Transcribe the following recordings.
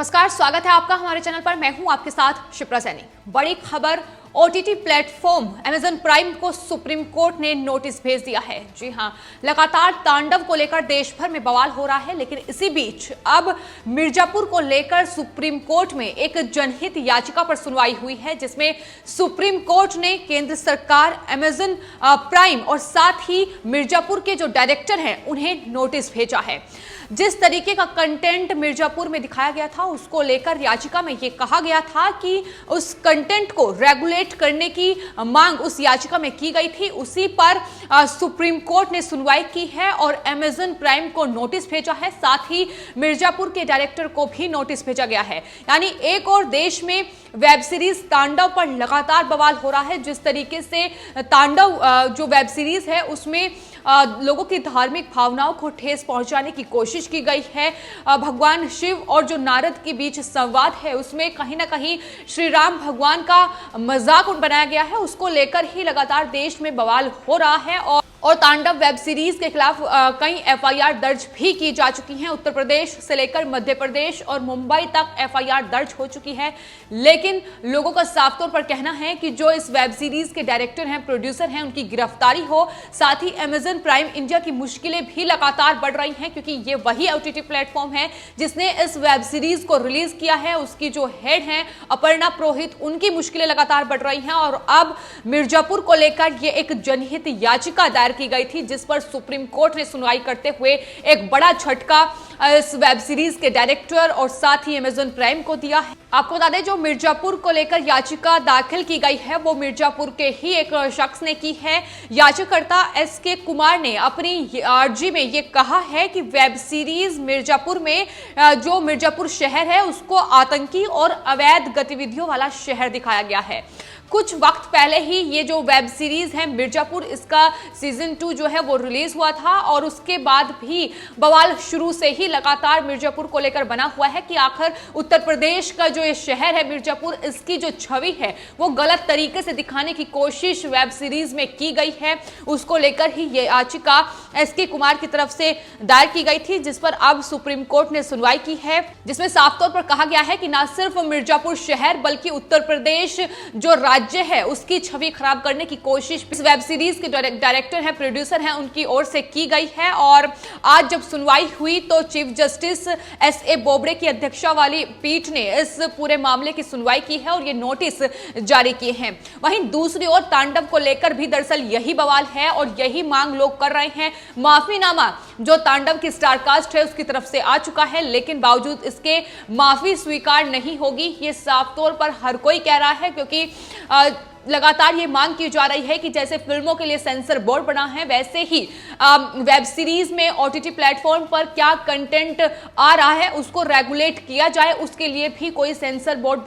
नमस्कार, स्वागत है आपका हमारे चैनल पर। मैं हूं आपके साथ शिप्रा सैनी। बड़ी खबर, ओटीटी प्लेटफॉर्म अमेजन प्राइम को सुप्रीम कोर्ट ने नोटिस भेज दिया है। जी हां, लगातार तांडव को लेकर देश भर में बवाल हो रहा है, लेकिन इसी बीच अब मिर्जापुर को लेकर सुप्रीम कोर्ट में एक जनहित याचिका पर सुनवाई हुई है, जिसमें सुप्रीम कोर्ट ने केंद्र सरकार, अमेजन प्राइम और साथ ही मिर्जापुर के जो डायरेक्टर हैं उन्हें नोटिस भेजा है। जिस तरीके का कंटेंट मिर्जापुर में दिखाया गया था, उसको लेकर याचिका में यह कहा गया था कि उस कंटेंट को रेगुलेट करने की मांग उस याचिका में की गई थी। उसी पर सुप्रीम कोर्ट ने सुनवाई की है और अमेजन प्राइम को नोटिस भेजा है। साथ ही मिर्जापुर के डायरेक्टर को भी नोटिस भेजा गया है। यानी एक और देश में वेब सीरीज तांडव पर लगातार बवाल हो रहा है। जिस तरीके से तांडव जो वेब सीरीज है उसमें लोगों की धार्मिक भावनाओं को ठेस पहुंचाने की कोशिश की गई है। भगवान शिव और जो नारद के बीच संवाद है उसमें कहीं ना कहीं श्री राम भगवान का मजाक बनाया गया है। उसको लेकर ही लगातार देश में बवाल हो रहा है और तांडव वेब सीरीज के खिलाफ कई एफआईआर दर्ज भी की जा चुकी हैं। उत्तर प्रदेश से लेकर मध्य प्रदेश और मुंबई तक एफआईआर दर्ज हो चुकी है। लेकिन लोगों का साफ तौर पर कहना है कि जो इस वेब सीरीज के डायरेक्टर हैं, प्रोड्यूसर हैं, उनकी गिरफ्तारी हो। साथ ही अमेजन प्राइम इंडिया की मुश्किलें भी लगातार बढ़ रही हैं, क्योंकि ये वही ओटीटी प्लेटफॉर्म है जिसने इस वेब सीरीज को रिलीज किया है। उसकी जो हेड है अपर्णा पुरोहित, उनकी मुश्किलें लगातार बढ़ रही हैं और अब मिर्जापुर को लेकर ये एक जनहित याचिका दायर की गई थी, जिस पर सुप्रीम कोर्ट ने सुनवाई करते हुए एक बड़ा झटका इस वेब सीरीज के डायरेक्टर और साथ ही अमेजन प्राइम को दिया है। आपको बता दें, जो मिर्जापुर को लेकर याचिका दाखिल की गई है वो मिर्जापुर के ही एक शख्स ने की है। याचिकाकर्ता एसके कुमार ने अपनी अर्जी में ये कहा है कि वेब सीरीज मिर्जापुर में जो मिर्जापुर शहर है उसको आतंकी और अवैध गतिविधियों वाला शहर दिखाया गया है। कुछ वक्त पहले ही ये जो वेब सीरीज है मिर्जापुर, इसका सीजन 2 जो है वो रिलीज हुआ था और उसके बाद भी बवाल शुरू से ही लगातार मिर्जापुर को लेकर बना हुआ है कि आखिर उत्तर प्रदेश का जो ये शहर है मिर्जापुर, इसकी जो छवि है वो गलत तरीके से दिखाने की कोशिश वेब सीरीज में की गई है। उसको लेकर ही ये याचिका एसके कुमार की तरफ से दायर की गई थी, जिस पर अब सुप्रीम कोर्ट ने सुनवाई की है, जिसमें साफ तौर पर कहा गया है कि न सिर्फ मिर्जापुर शहर बल्कि उत्तर प्रदेश जो राज्य है उसकी छवि खराब करने की कोशिश इस वेब सीरीज के डायरेक्टर हैं, प्रोड्यूसर हैं, उनकी ओर से की गई है। और आज जब सुनवाई हुई तो चीफ जस्टिस एसए बोबड़े की अध्यक्षता वाली पीठ ने इस पूरे मामले की सुनवाई की है और ये नोटिस जारी किए हैं। वहीं दूसरी ओर तांडव को लेकर भी दरअसल यही बवाल है और यही मांग लोग कर रहे हैं। माफीनामा जो तांडव की स्टारकास्ट है उसकी तरफ से आ चुका है, लेकिन बावजूद इसके माफी स्वीकार नहीं होगी, ये साफ तौर पर हर कोई कह रहा है, क्योंकि लगातार ये मांग की जा रही है कि जैसे फिल्मों के लिए सेंसर बोर्ड बना है, वैसे ही वेब सीरीज में ओटीटी प्लेटफॉर्म पर क्या कंटेंट आ रहा है उसको रेगुलेट किया जाए, उसके लिए भी कोई सेंसर बोर्ड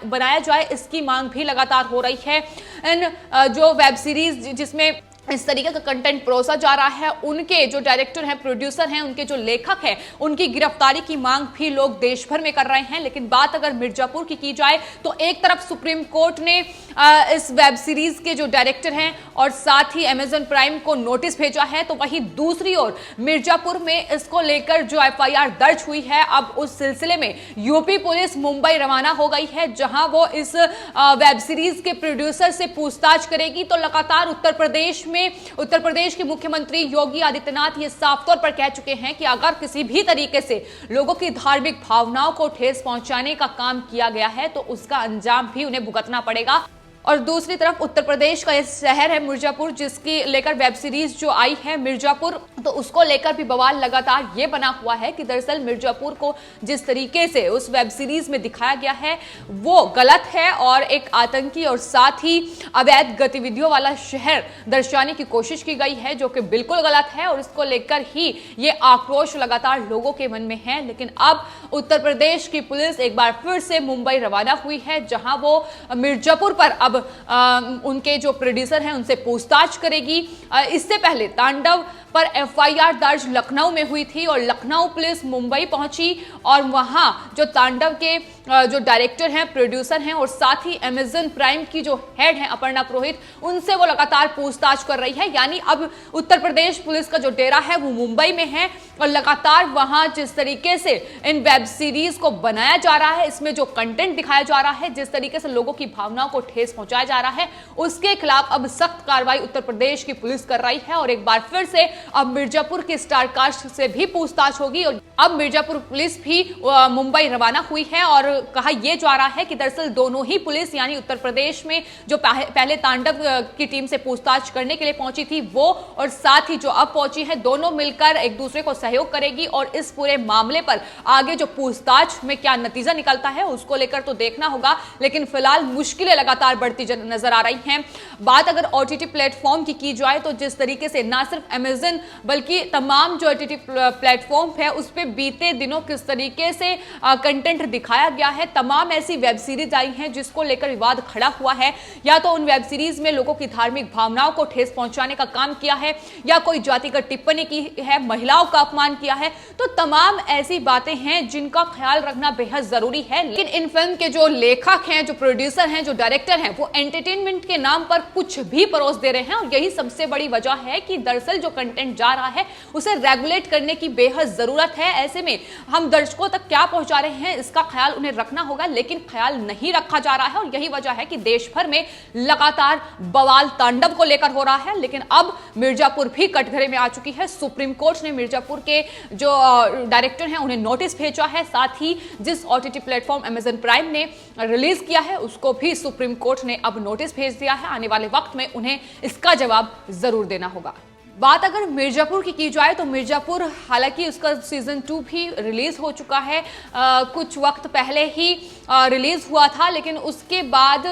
बनाया जाए। इसकी मांग भी लगातार हो रही है। इन जो वेब सीरीज जिसमें इस तरीके का कंटेंट परोसा जा रहा है, उनके जो डायरेक्टर हैं, प्रोड्यूसर हैं, उनके जो लेखक हैं, उनकी गिरफ्तारी की मांग भी लोग देश भर में कर रहे हैं। लेकिन बात अगर मिर्जापुर की जाए तो एक तरफ सुप्रीम कोर्ट ने इस वेब सीरीज के जो डायरेक्टर हैं और साथ ही अमेजन प्राइम को नोटिस भेजा है, तो वहीं दूसरी ओर मिर्जापुर में इसको लेकर जो एफआईआर दर्ज हुई है, अब उस सिलसिले में यूपी पुलिस मुंबई रवाना हो गई है, जहां वो इस वेब सीरीज के प्रोड्यूसर से पूछताछ करेगी। तो लगातार उत्तर प्रदेश के मुख्यमंत्री योगी आदित्यनाथ ये साफ तौर पर कह चुके हैं कि अगर किसी भी तरीके से लोगों की धार्मिक भावनाओं को ठेस पहुंचाने का काम किया गया है तो उसका अंजाम भी उन्हें भुगतना पड़ेगा। और दूसरी तरफ उत्तर प्रदेश का ये शहर है मिर्जापुर, जिसकी लेकर वेब सीरीज जो आई है मिर्जापुर, तो उसको लेकर भी बवाल लगातार ये बना हुआ है कि दरअसल मिर्जापुर को जिस तरीके से उस वेब सीरीज में दिखाया गया है वो गलत है और एक आतंकी और साथ ही अवैध गतिविधियों वाला शहर दर्शाने की कोशिश की गई है, जो कि बिल्कुल गलत है। और इसको लेकर ही ये आक्रोश लगातार लोगों के मन में है। लेकिन अब उत्तर प्रदेश की पुलिस एक बार फिर से मुंबई रवाना हुई है, जहां वो मिर्जापुर पर अब अब उनके जो प्रोड्यूसर हैं उनसे पूछताछ करेगी। इससे पहले तांडव पर एफआईआर दर्ज लखनऊ में हुई थी और लखनऊ पुलिस मुंबई पहुंची और वहां जो तांडव के जो डायरेक्टर हैं, प्रोड्यूसर हैं और साथ ही अमेजन प्राइम की जो हेड हैं अपर्णा पुरोहित, उनसे वो लगातार पूछताछ कर रही है। यानी अब उत्तर प्रदेश पुलिस का जो डेरा है वो मुंबई में है और लगातार वहां जिस तरीके से इन वेब सीरीज को बनाया जा रहा है, इसमें जो कंटेंट दिखाया जा रहा है, जिस तरीके से लोगों की भावनाओं को ठेस पहुंचाया जा रहा है, उसके खिलाफ अब सख्त कार्रवाई उत्तर प्रदेश की पुलिस कर रही है। और एक बार फिर से अब मिर्जापुर के स्टार कास्ट से भी पूछताछ होगी और अब मिर्जापुर पुलिस भी मुंबई रवाना हुई है और कहा यह जा रहा है कि दरअसल दोनों ही पुलिस यानी उत्तर प्रदेश में जो पहले तांडव की टीम से पूछताछ करने के लिए पहुंची थी वो और साथ ही जो अब पहुंची है, दोनों मिलकर एक दूसरे को सहयोग करेगी और इस पूरे मामले पर आगे जो पूछताछ में क्या नतीजा निकलता है उसको लेकर तो देखना होगा। लेकिन फिलहाल मुश्किलें लगातार बढ़ती नजर आ रही हैं। बात अगर ओटीटी प्लेटफॉर्म की जाए तो जिस तरीके से ना सिर्फ अमेजन बल्कि तमाम जो ओटीटी प्लेटफॉर्म है उस पर बीते दिनों किस तरीके से कंटेंट दिखाया गया है, तमाम ऐसी वेब सीरीज आई हैं जिसको लेकर विवाद खड़ा हुआ है। या तो उन वेब सीरीज में लोगों की धार्मिक भावनाओं को ठेस पहुंचाने का काम किया है या कोई जातिगत टिप्पणी की है, महिलाओं का अपमान किया है, तो तमाम ऐसी बातें हैं जिनका ख्याल रखना बेहद जरूरी है। लेकिन इन फिल्म के जो लेखक हैं, जो प्रोड्यूसर हैं, जो डायरेक्टर हैं, वो एंटरटेनमेंट के नाम पर कुछ भी परोस दे रहे हैं और यही सबसे बड़ी वजह है कि दरअसल जो कंटेंट जा रहा है उसे रेगुलेट करने की बेहद जरूरत है। ऐसे में हम दर्शकों तक क्या पहुंचा रहे हैं इसका ख्याल उन्हें रखना होगा, लेकिन ख्याल नहीं रखा जा रहा है और यही वजह है कि देश भर में लगातार बवाल तांडव को लेकर हो रहा है। लेकिन अब मिर्जापुर भी कटघरे में आ चुकी है। सुप्रीम कोर्ट ने मिर्जापुर के जो डायरेक्टर हैं उन्हें नोटिस भेजा है, साथ ही जिस ओटीटी प्लेटफॉर्म अमेजन प्राइम ने रिलीज किया है उसको भी सुप्रीम कोर्ट ने अब नोटिस भेज दिया है। आने वाले वक्त में उन्हें इसका जवाब जरूर देना होगा। बात अगर मिर्जापुर की जाए तो मिर्जापुर हालांकि उसका सीजन 2 भी रिलीज हो चुका है, कुछ वक्त पहले ही रिलीज हुआ था, लेकिन उसके बाद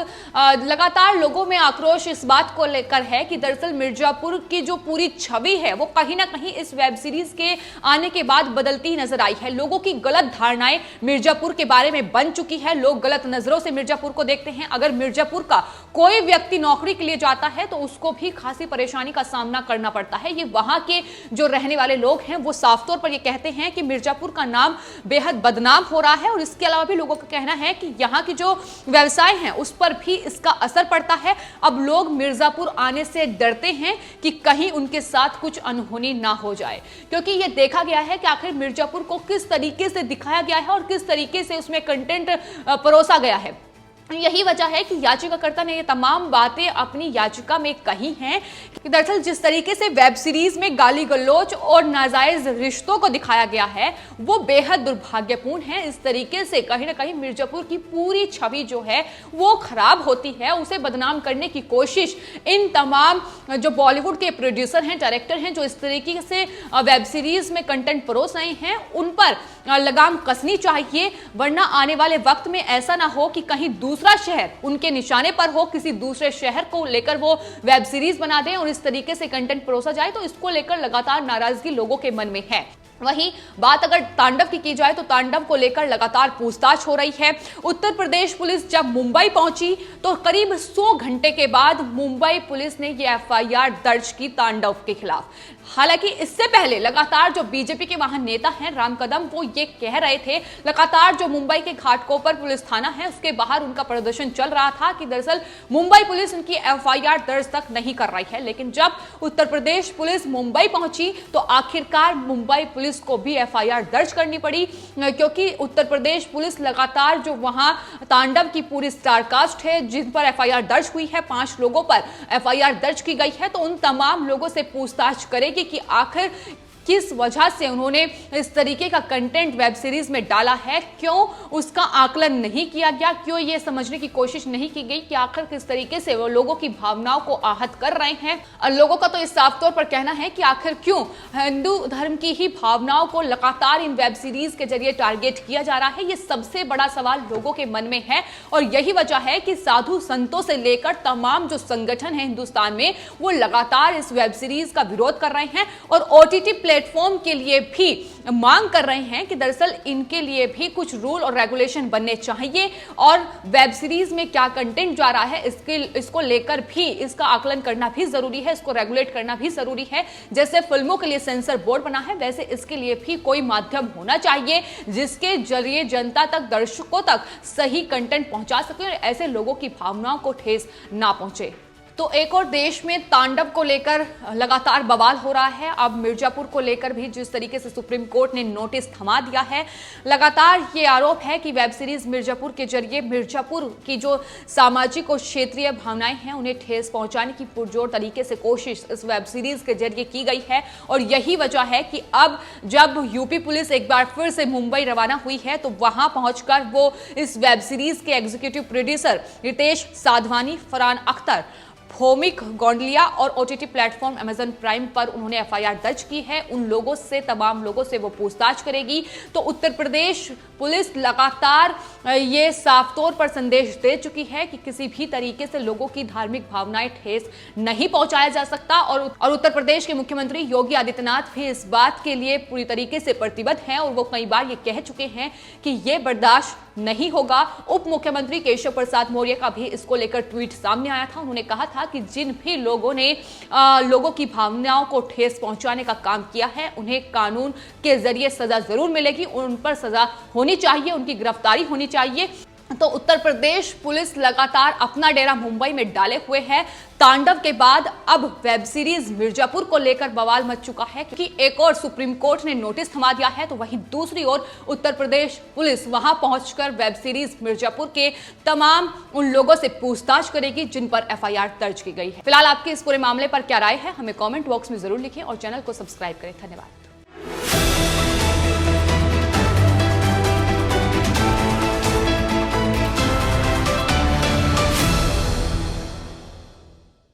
लगातार लोगों में आक्रोश इस बात को लेकर है कि दरअसल मिर्जापुर की जो पूरी छवि है वो कहीं ना कहीं इस वेब सीरीज के आने के बाद बदलती ही नजर आई है। लोगों की गलत धारणाएं मिर्जापुर के बारे में बन चुकी है, लोग गलत नजरों से मिर्जापुर को देखते हैं। अगर मिर्जापुर का कोई व्यक्ति नौकरी के लिए जाता है तो उसको भी खासी परेशानी का सामना करना पड़ता है। ये वहां के जो रहने वाले लोग हैं वो साफ तौर पर ये कहते हैं कि मिर्जापुर का नाम बेहद बदनाम हो रहा है और इसके अलावा भी लोगों का कहना है कि यहाँ की जो व्यवसाय हैं उस पर भी इसका असर पड़ता है। अब लोग मिर्जापुर आने से डरते हैं कि कहीं उनके साथ कुछ अनहोनी ना हो जाए, क्योंकि ये देखा गया है कि आखिर मिर्जापुर को किस तरीके से दिखाया गया है और किस तरीके से उसमें कंटेंट परोसा गया है। यही वजह है कि याचिकाकर्ता ने ये तमाम बातें अपनी याचिका में कही हैं कि दरअसल जिस तरीके से वेब सीरीज में गाली गलौज और नाजायज रिश्तों को दिखाया गया है वो बेहद दुर्भाग्यपूर्ण है। इस तरीके से कहीं ना कहीं मिर्जापुर की पूरी छवि जो है वो खराब होती है, उसे बदनाम करने की कोशिश इन तमाम जो बॉलीवुड के प्रोड्यूसर हैं, डायरेक्टर हैं, जो इस तरीके से वेब सीरीज में कंटेंट परोस रहे हैं, उन पर लगाम कसनी चाहिए, वरना आने वाले वक्त में ऐसा ना हो कि कहीं दूसरा शहर उनके निशाने पर हो, किसी दूसरे शहर को लेकर वो वेब सीरीज बना दें और इस तरीके से कंटेंट परोसा जाए। तो इसको लेकर लगातार नाराजगी लोगों के मन में है। वहीं बात अगर तांडव की जाए तो तांडव को लेकर लगातार पूछताछ हो रही है। उत्तर प्रदेश पुलिस जब मुंबई पहुंची तो करीब 100 घंटे के बाद मुंबई पुलिस ने यह एफआईआर दर्ज की तांडव के खिलाफ। हालांकि इससे पहले लगातार जो बीजेपी के वहां नेता हैं राम कदम, वो ये कह रहे थे, लगातार जो मुंबई के घाटकोपर पुलिस थाना है उसके बाहर उनका प्रदर्शन चल रहा था कि दरअसल मुंबई पुलिस उनकी एफआईआर दर्ज तक नहीं कर रही है। लेकिन जब उत्तर प्रदेश पुलिस मुंबई पहुंची तो आखिरकार मुंबई पुलिस को भी एफआईआर दर्ज करनी पड़ी, क्योंकि उत्तर प्रदेश पुलिस लगातार जो वहां तांडव की पूरी स्टार कास्ट है जिन पर एफआईआर दर्ज हुई है, 5 लोगों पर एफआईआर दर्ज की गई है, तो उन तमाम लोगों से पूछताछ करेगी कि आखिर किस वजह से उन्होंने इस तरीके का कंटेंट वेब सीरीज में डाला है, क्यों उसका आकलन नहीं किया गया, क्यों ये समझने की कोशिश नहीं की गई कि आखिर किस तरीके से वो लोगों की भावनाओं को आहत कर रहे हैं। और लोगों का तो इस साफ तौर पर कहना है कि आखिर क्यों हिंदू धर्म की ही भावनाओं को लगातार इन वेब सीरीज के जरिए टारगेट किया जा रहा है। ये सबसे बड़ा सवाल लोगों के मन में है और यही वजह है कि साधु संतों से लेकर तमाम जो संगठन है हिंदुस्तान में वो लगातार इस वेब सीरीज का विरोध कर रहे हैं और ओटीटी प्लेटफॉर्म के लिए भी मांग कर रहे हैं कि दरअसल इनके लिए भी कुछ रूल और रेगुलेशन बनने चाहिए और वेब सीरीज में क्या कंटेंट जा रहा है इसको लेकर भी इसका आकलन करना भी जरूरी है, इसको रेगुलेट करना भी जरूरी है। जैसे फिल्मों के लिए सेंसर बोर्ड बना है, वैसे इसके लिए भी कोई माध्यम होना चाहिए जिसके जरिए जनता तक, दर्शकों तक सही कंटेंट पहुंचा सके और ऐसे लोगों की भावनाओं को ठेस ना पहुंचे। तो एक और देश में तांडव को लेकर लगातार बवाल हो रहा है। अब मिर्जापुर को लेकर भी जिस तरीके से सुप्रीम कोर्ट ने नोटिस थमा दिया है, लगातार ये आरोप है कि वेब सीरीज मिर्जापुर के जरिए मिर्जापुर की जो सामाजिक और क्षेत्रीय भावनाएं हैं उन्हें ठेस पहुंचाने की पुरजोर तरीके से कोशिश इस वेब सीरीज के जरिए की गई है। और यही वजह है कि अब जब यूपी पुलिस एक बार फिर से मुंबई रवाना हुई है तो वहां पहुंचकर वो इस वेब सीरीज के एग्जीक्यूटिव प्रोड्यूसर रितेश साधवानी, फरहान अख्तर, भौमिक गोंडलिया और ओटीटी प्लेटफॉर्म अमेजन प्राइम पर उन्होंने एफआईआर दर्ज की है। उन लोगों से, तमाम लोगों से वो पूछताछ करेगी। तो उत्तर प्रदेश पुलिस लगातार ये साफ तौर पर संदेश दे चुकी है कि किसी भी तरीके से लोगों की धार्मिक भावनाएं ठेस नहीं पहुंचाया जा सकता। और उत्तर प्रदेश के मुख्यमंत्री योगी आदित्यनाथ भी इस बात के लिए पूरी तरीके से प्रतिबद्ध हैं और वो कई बार ये कह चुके हैं कि ये बर्दाश्त नहीं होगा। उप मुख्यमंत्री केशव प्रसाद मौर्य का भी इसको लेकर ट्वीट सामने आया था। उन्होंने कहा था कि जिन भी लोगों ने लोगों की भावनाओं को ठेस पहुंचाने का काम किया है उन्हें कानून के जरिए सजा जरूर मिलेगी, उन पर सजा होनी चाहिए, उनकी गिरफ्तारी होनी चाहिए। तो उत्तर प्रदेश पुलिस लगातार अपना डेरा मुंबई में डाले हुए है। तांडव के बाद अब वेब सीरीज मिर्जापुर को लेकर बवाल मच चुका है क्योंकि एक और सुप्रीम कोर्ट ने नोटिस थमा दिया है, तो वहीं दूसरी ओर उत्तर प्रदेश पुलिस वहां पहुंचकर वेब सीरीज मिर्जापुर के तमाम उन लोगों से पूछताछ करेगी जिन पर एफआईआर दर्ज की गई है। फिलहाल आपके इस पूरे मामले पर क्या राय है, हमें कमेंट बॉक्स में जरूर लिखें और चैनल को सब्सक्राइब करें। धन्यवाद।